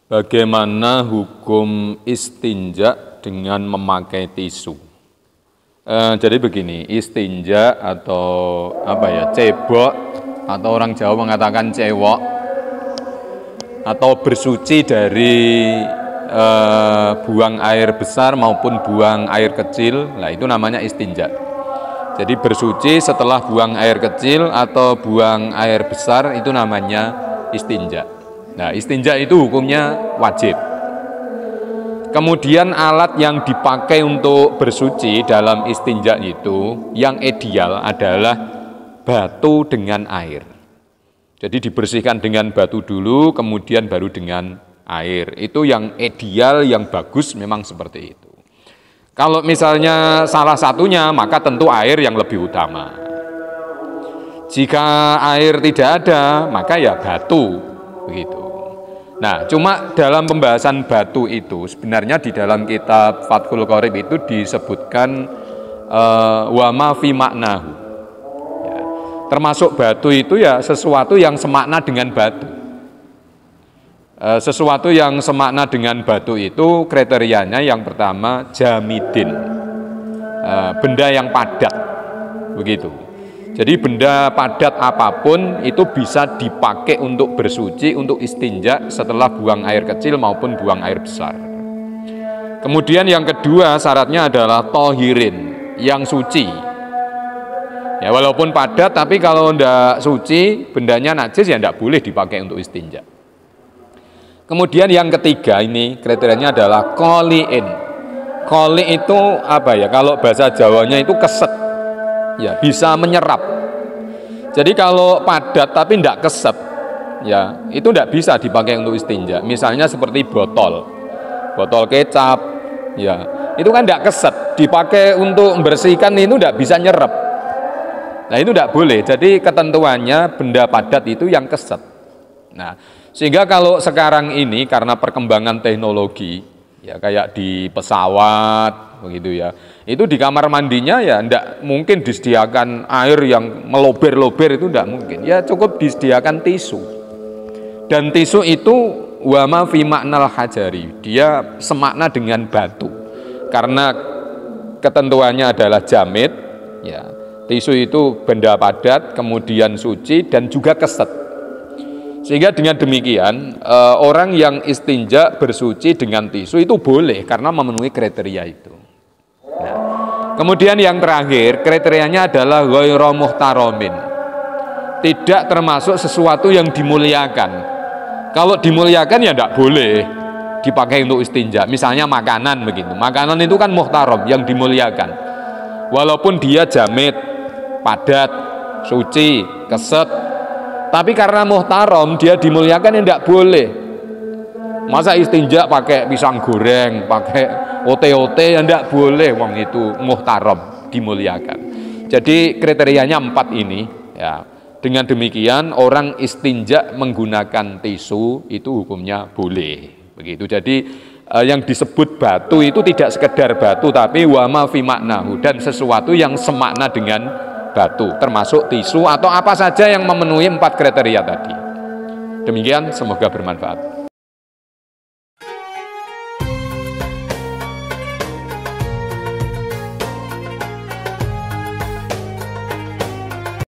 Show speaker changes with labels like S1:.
S1: Bagaimana hukum istinja dengan memakai tisu? Jadi begini, istinja atau cebok, atau orang Jawa mengatakan cewok, atau bersuci dari buang air besar maupun buang air kecil, nah itu namanya istinja. Jadi bersuci setelah buang air kecil atau buang air besar itu namanya istinja. Nah, istinja itu hukumnya wajib. Kemudian alat yang dipakai untuk bersuci dalam istinja itu yang ideal adalah batu dengan air. Jadi dibersihkan dengan batu dulu, kemudian baru dengan air. Itu yang ideal, yang bagus memang seperti itu. Kalau misalnya salah satunya, maka tentu air yang lebih utama. Jika air tidak ada, maka ya batu, begitu. Nah, cuma dalam pembahasan batu itu sebenarnya di dalam kitab Fathul Qorib itu disebutkan wa ma fi maknahu. Ya, termasuk batu itu ya sesuatu yang semakna dengan batu. Sesuatu yang semakna dengan batu itu kriterianya yang pertama jamidin, benda yang padat, begitu. Jadi benda padat apapun itu bisa dipakai untuk bersuci, untuk istinja setelah buang air kecil maupun buang air besar. Kemudian yang kedua syaratnya adalah tohirin, yang suci. Ya walaupun padat tapi kalau tidak suci, bendanya najis ya tidak boleh dipakai untuk istinja. Kemudian yang ketiga ini kriterianya adalah koliin. Koli itu apa ya? Kalau bahasa Jawanya itu keset. Ya, bisa menyerap. Jadi kalau padat tapi tidak keset, ya itu tidak bisa dipakai untuk istinja. Misalnya seperti botol kecap, ya itu kan tidak keset, dipakai untuk membersihkan itu tidak bisa nyerap. Nah itu tidak boleh. Jadi ketentuannya benda padat itu yang keset. Nah sehingga kalau sekarang ini karena perkembangan teknologi, ya kayak di pesawat begitu ya, itu di kamar mandinya ya enggak mungkin disediakan air yang melober-lober, itu enggak mungkin, ya cukup disediakan tisu. Dan tisu itu wama fi maknal hajari, dia semakna dengan batu karena ketentuannya adalah jamid, ya tisu itu benda padat, kemudian suci dan juga keset. Sehingga dengan demikian orang yang istinja bersuci dengan tisu itu boleh karena memenuhi kriteria itu. Nah, kemudian yang terakhir kriterianya adalah ghairu muhtaromin, tidak termasuk sesuatu yang dimuliakan. Kalau dimuliakan ya tidak boleh dipakai untuk istinja. Misalnya makanan begitu, makanan itu kan muhtarom, yang dimuliakan. Walaupun dia jamid, padat, suci, keset, tapi karena muhtarom dia dimuliakan ya tidak boleh. Masa istinja pakai pisang goreng, pakai ote-ote yang tidak boleh, wong itu muhtarom, dimuliakan. Jadi kriterianya 4 ini ya. Dengan demikian orang istinja menggunakan tisu itu hukumnya boleh. Begitu. Jadi yang disebut batu itu tidak sekedar batu tapi wama fi maknahu, dan sesuatu yang semakna dengan batu, termasuk tisu atau apa saja yang memenuhi 4 kriteria tadi. Demikian, semoga bermanfaat.